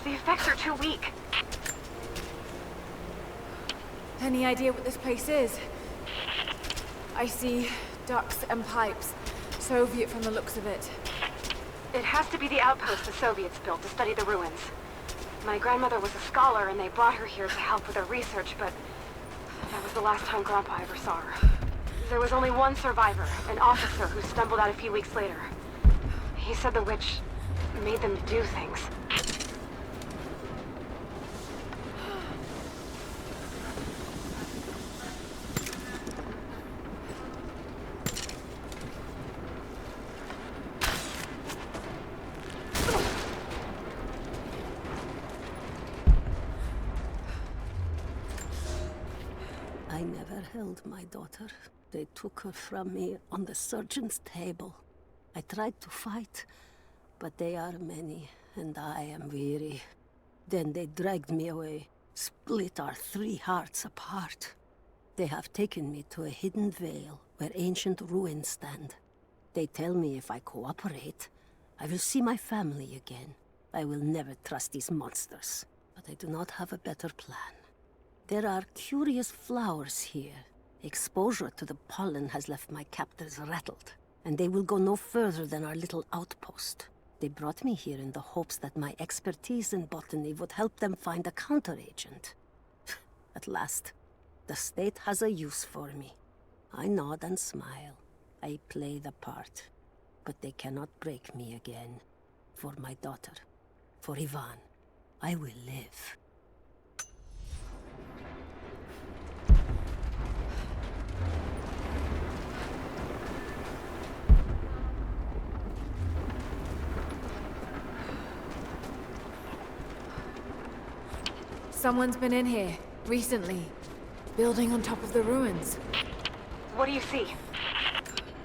The effects are too weak. Any idea what this place is? I see ducts and pipes. Soviet from the looks of it. It has to be the outpost the Soviets built to study the ruins. My grandmother was a scholar and they brought her here to help with her research, but that was the last time Grandpa ever saw her. There was only one survivor, an officer who stumbled out a few weeks later. He said the witch made them do things. I never held my daughter. They took her from me on the surgeon's table. I tried to fight, but they are many, and I am weary. Then they dragged me away, split our 3 hearts apart. They have taken me to a hidden vale where ancient ruins stand. They tell me if I cooperate, I will see my family again. I will never trust these monsters, but I do not have a better plan. There are curious flowers here. Exposure to the pollen has left my captors rattled, and they will go no further than our little outpost. They brought me here in the hopes that my expertise in botany would help them find a counteragent. At last, the state has a use for me. I nod and smile. I play the part. But they cannot break me again. For my daughter, for Ivan, I will live. Someone's been in here, recently. Building on top of the ruins. What do you see?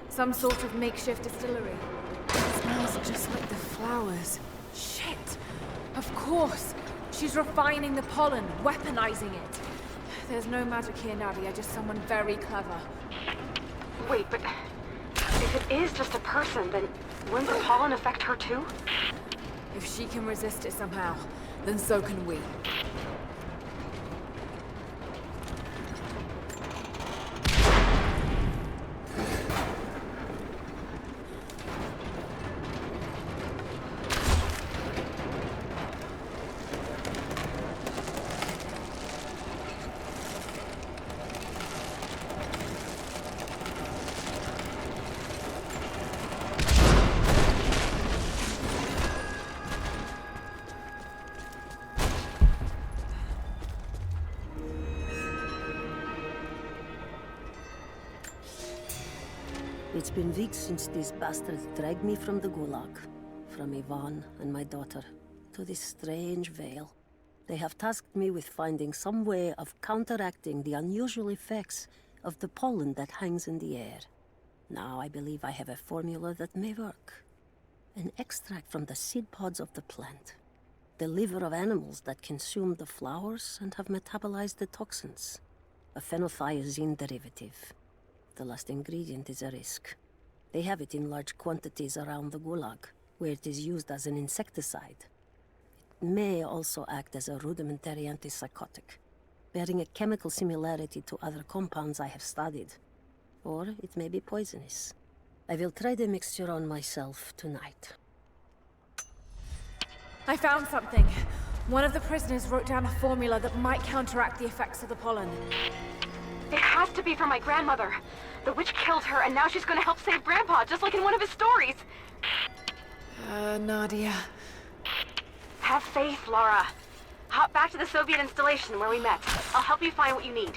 Some sort of makeshift distillery. It smells just like the flowers. Shit! Of course! She's refining the pollen, weaponizing it. There's no magic here, Nadia, just someone very clever. Wait, but if it is just a person, then wouldn't the pollen affect her too? If she can resist it somehow, then so can we. It's been weeks since these bastards dragged me from the Gulag, from Ivan and my daughter, to this strange vale. They have tasked me with finding some way of counteracting the unusual effects of the pollen that hangs in the air. Now I believe I have a formula that may work. An extract from the seed pods of the plant. The liver of animals that consume the flowers and have metabolized the toxins. A phenothiazine derivative. The last ingredient is a risk. They have it in large quantities around the Gulag, where it is used as an insecticide. It may also act as a rudimentary antipsychotic, bearing a chemical similarity to other compounds I have studied. Or it may be poisonous. I will try the mixture on myself tonight. I found something. One of the prisoners wrote down a formula that might counteract the effects of the pollen. It has to be for my grandmother. The witch killed her, and now she's gonna help save Grandpa, just like in one of his stories. Nadia. Have faith, Laura. Hop back to the Soviet installation where we met. I'll help you find what you need.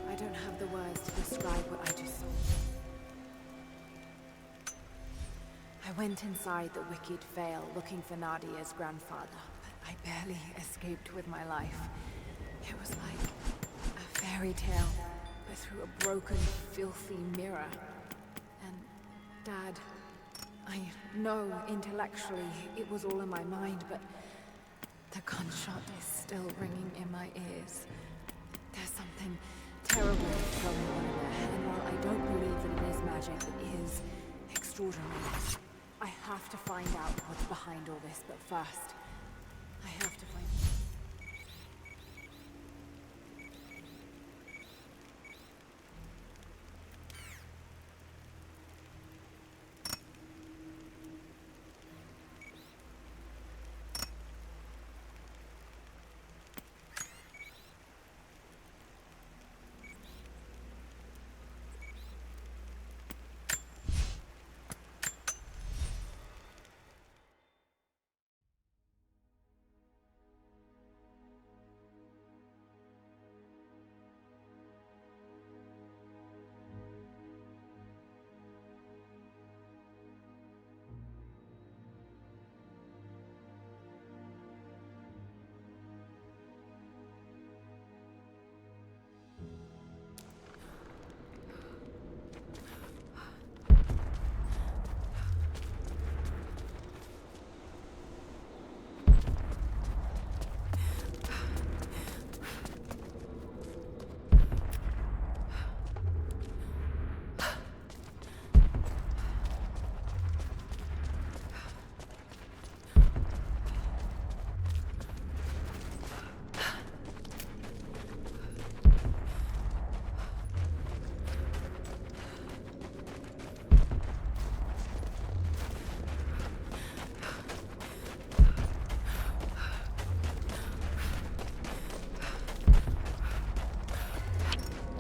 I don't have the words to describe what I just saw. I went inside the wicked vale looking for Nadia's grandfather, but I barely escaped with my life. It was like a fairy tale, but through a broken, filthy mirror. And Dad, I know intellectually it was all in my mind, but the gunshot is still ringing in my ears. There's something terrible going on. extraordinary. I have to find out what's behind all this, but first, I have to find...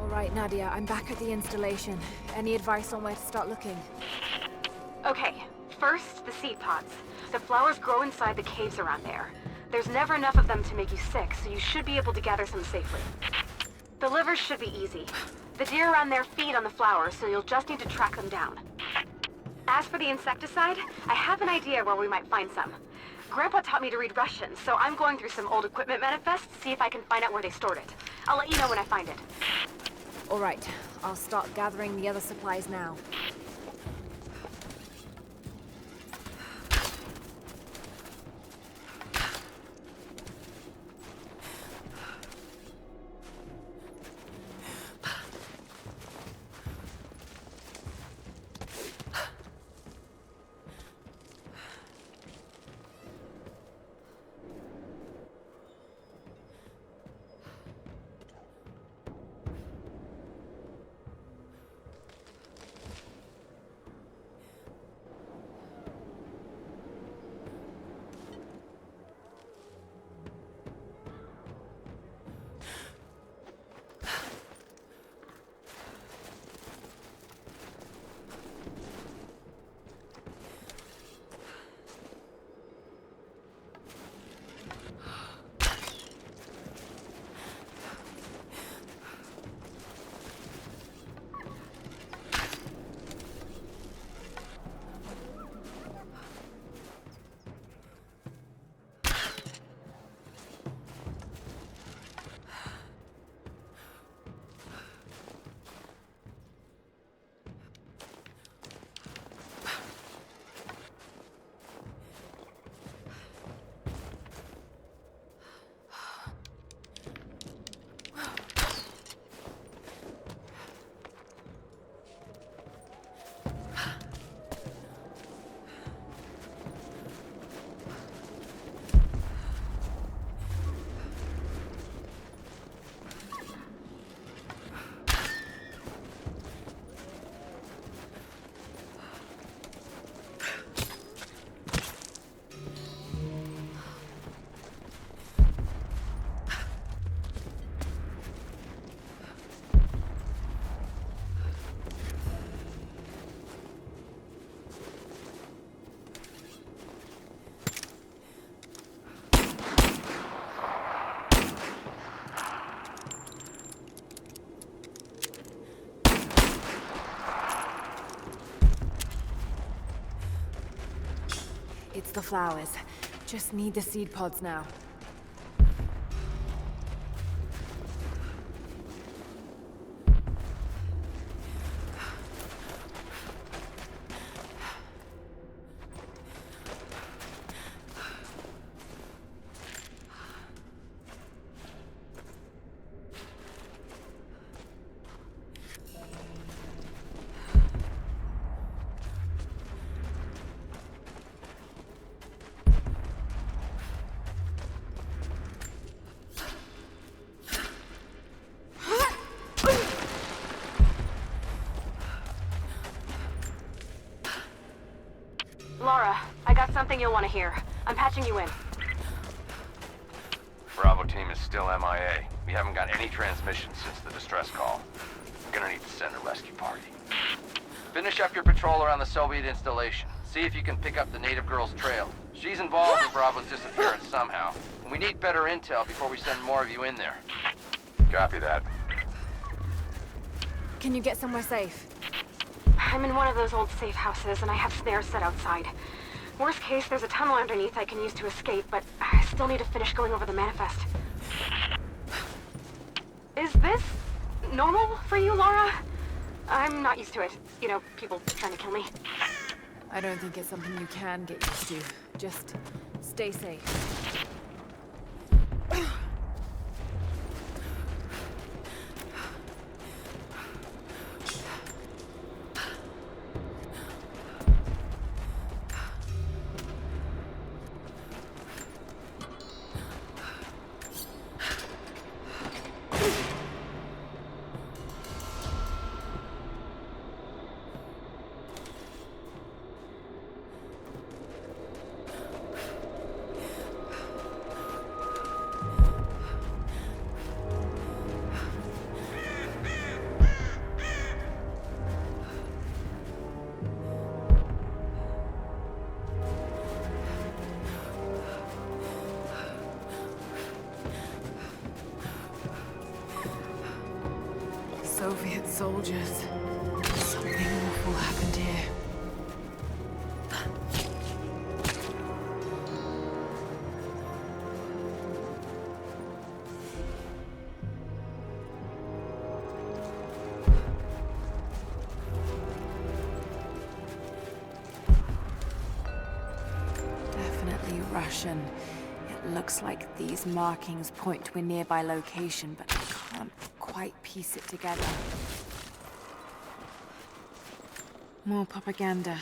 Right, Nadia, I'm back at the installation. Any advice on where to start looking? Okay, first, the seed pods. The flowers grow inside the caves around there. There's never enough of them to make you sick, so you should be able to gather some safely. The livers should be easy. The deer around there feed on the flowers, so you'll just need to track them down. As for the insecticide, I have an idea where we might find some. Grandpa taught me to read Russian, so I'm going through some old equipment manifests to see if I can find out where they stored it. I'll let you know when I find it. All right, I'll start gathering the other supplies now. It's the flowers. Just need the seed pods now. Lara, I got something you'll want to hear. I'm patching you in. Bravo team is still MIA. We haven't got any transmissions since the distress call. We're gonna need to send a rescue party. Finish up your patrol around the Soviet installation. See if you can pick up the native girl's trail. She's involved in Bravo's disappearance somehow. And we need better intel before we send more of you in there. Copy that. Can you get somewhere safe? I'm in one of those old safe houses, and I have snares set outside. Worst case, there's a tunnel underneath I can use to escape, but I still need to finish going over the manifest. Is this normal for you, Lara? I'm not used to it. You know, people trying to kill me. I don't think it's something you can get used to. Just stay safe. Soviet soldiers. Something awful happened here. Definitely Russian. It looks like these markings point to a nearby location, but I can't quite piece it together. More propaganda.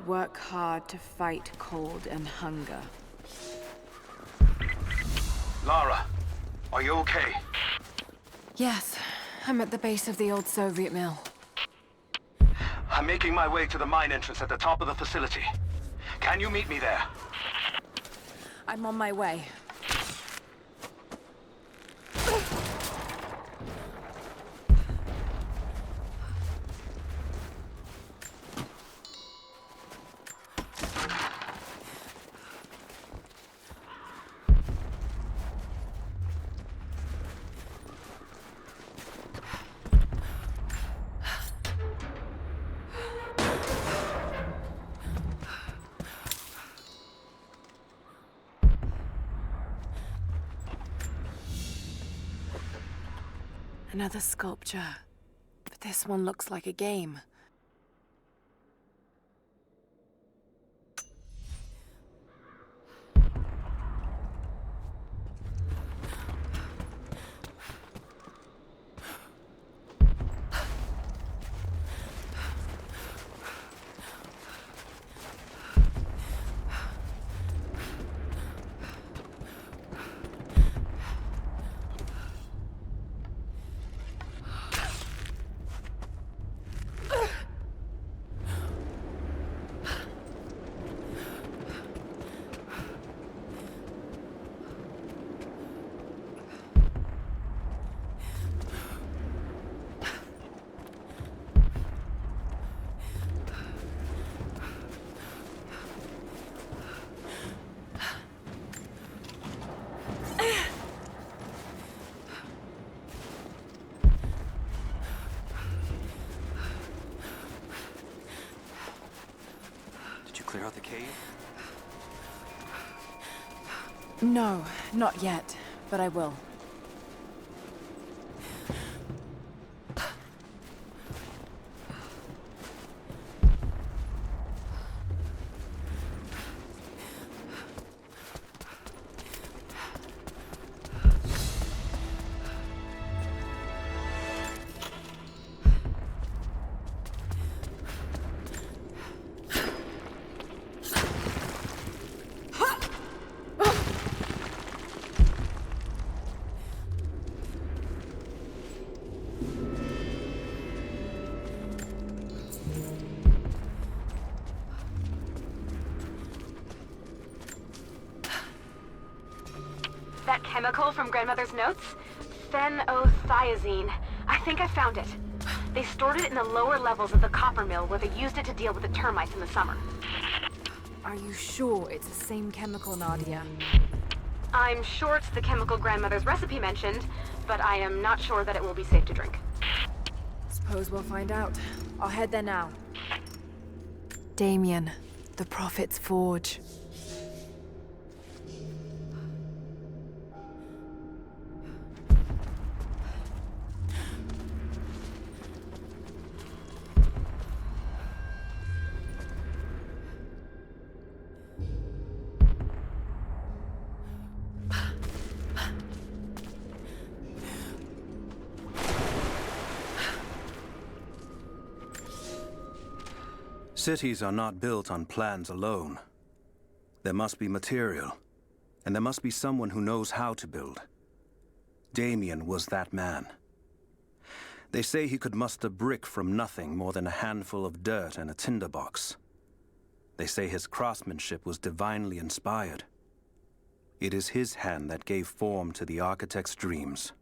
Work hard to fight cold and hunger. Lara, are you okay? Yes, I'm at the base of the old Soviet mill. I'm making my way to the mine entrance at the top of the facility. Can you meet me there? I'm on my way. Another sculpture, but this one looks like a game. Clear out the cave? No, not yet, but I will. chemical from Grandmother's notes? Phenothiazine. I think I found it. They stored it in the lower levels of the copper mill where they used it to deal with the termites in the summer. Are you sure it's the same chemical, Nadia? I'm sure it's the chemical Grandmother's recipe mentioned, but I am not sure that it will be safe to drink. Suppose we'll find out. I'll head there now. Damien, the Prophet's Forge. Cities are not built on plans alone. There must be material, and there must be someone who knows how to build. Damien was that man. They say he could muster brick from nothing more than a handful of dirt and a tinderbox. They say his craftsmanship was divinely inspired. It is his hand that gave form to the architect's dreams.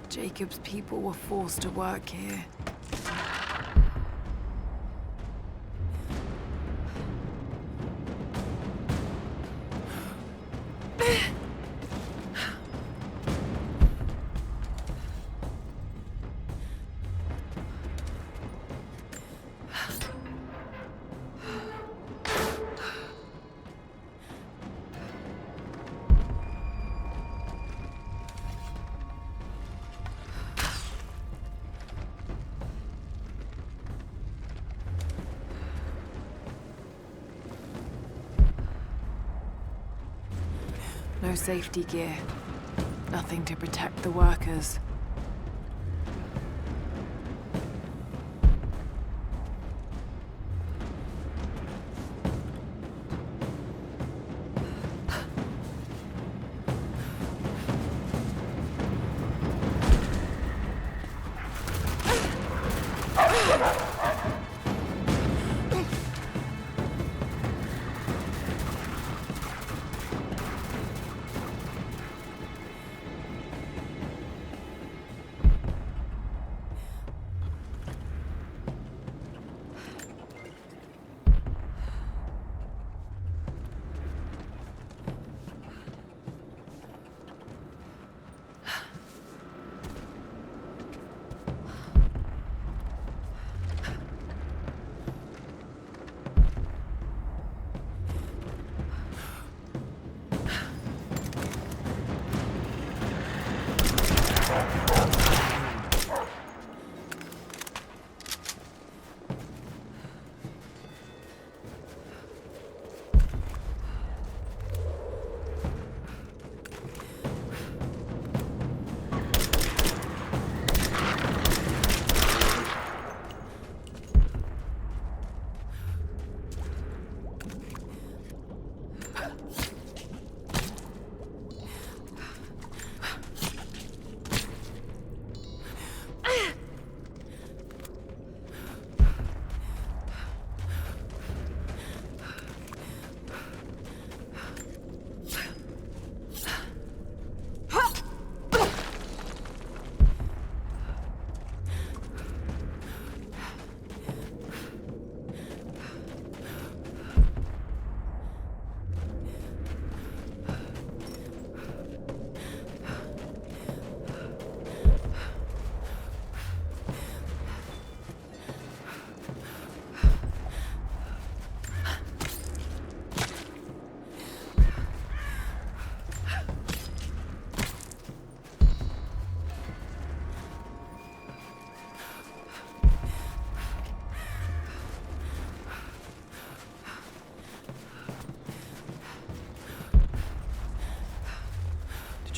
Jacob's people were forced to work here. No safety gear. Nothing to protect the workers.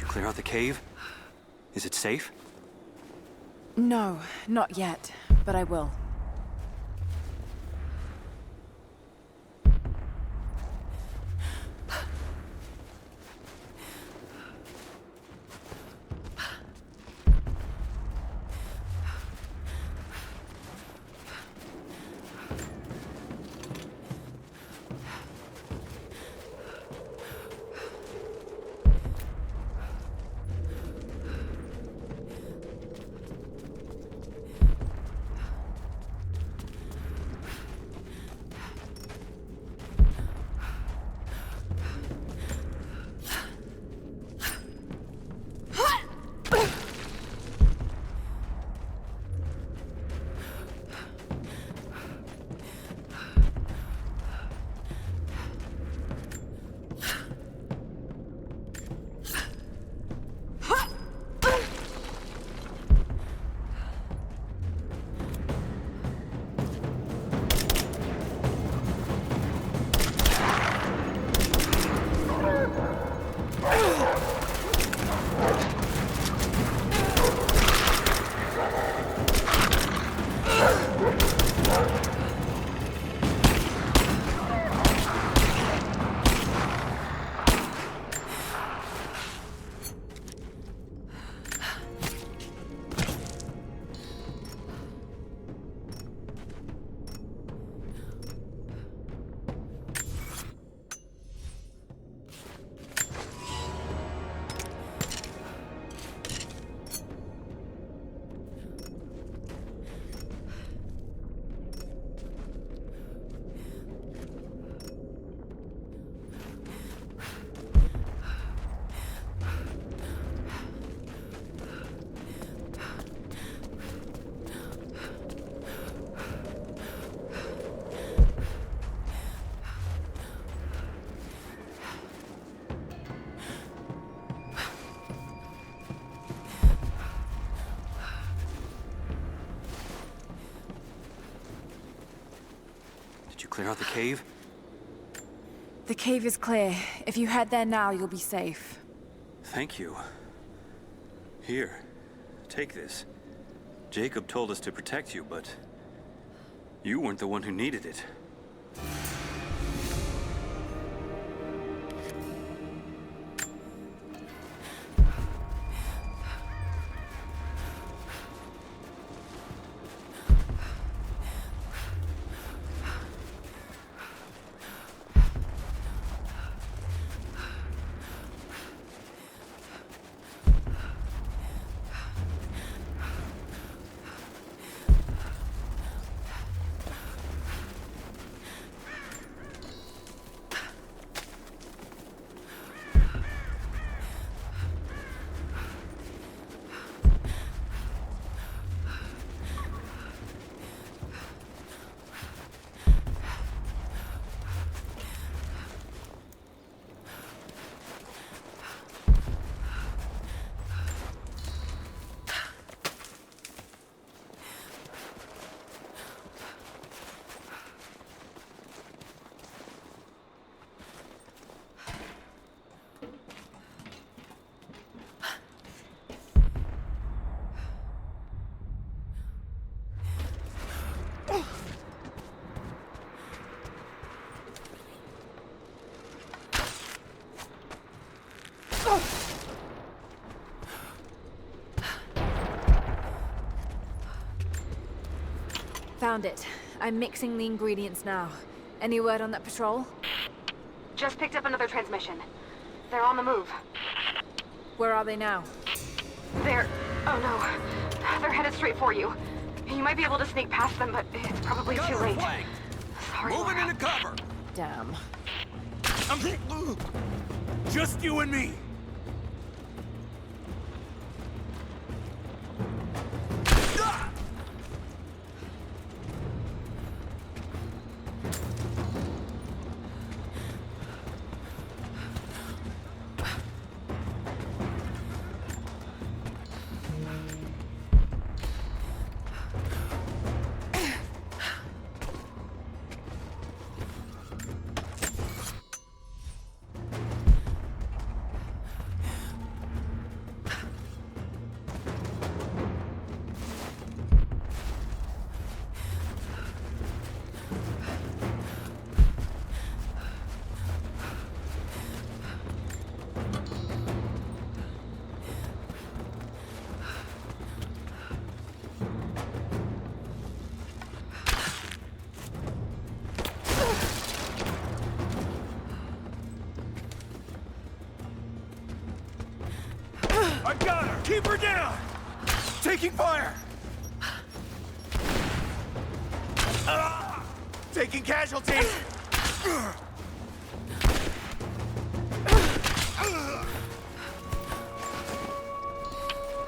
Clear out the cave? Is it safe? No, not yet, but I will. Clear out the cave? The cave is clear. If you head there now, you'll be safe. Thank you. Here, take this. Jacob told us to protect you, but you weren't the one who needed it. Found it. I'm mixing the ingredients now. Any word on that patrol? Just picked up another transmission. They're on the move. Where are they now? They're... oh no. They're headed straight for you. You might be able to sneak past them, but it's probably too late. Sorry, Moving Laura. into cover! Damn. Just you and me! I got her! Keep her down! Taking fire! Taking casualties!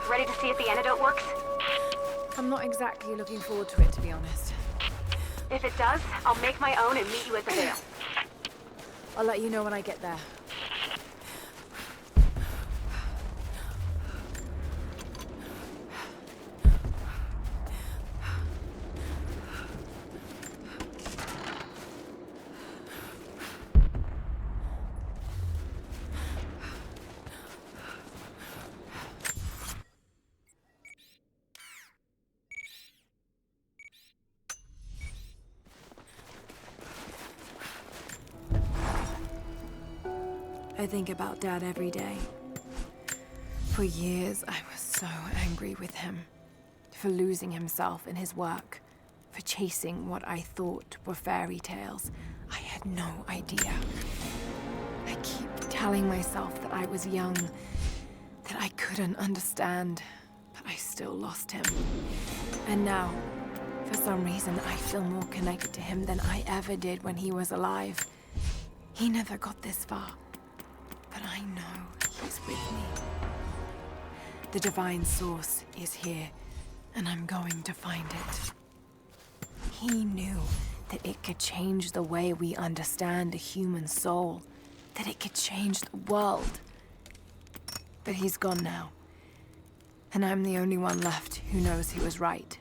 Ready to see if the antidote works? I'm not exactly looking forward to it, to be honest. If it does, I'll make my own and meet you at the Vale. I'll let you know when I get there. I think about Dad every day. For years, I was so angry with him. For losing himself in his work. For chasing what I thought were fairy tales. I had no idea. I keep telling myself that I was young, that I couldn't understand, but I still lost him. And now, for some reason, I feel more connected to him than I ever did when he was alive. He never got this far. But I know he's with me. The divine source is here, and I'm going to find it. He knew that it could change the way we understand the human soul, that it could change the world. But he's gone now, and I'm the only one left who knows he was right.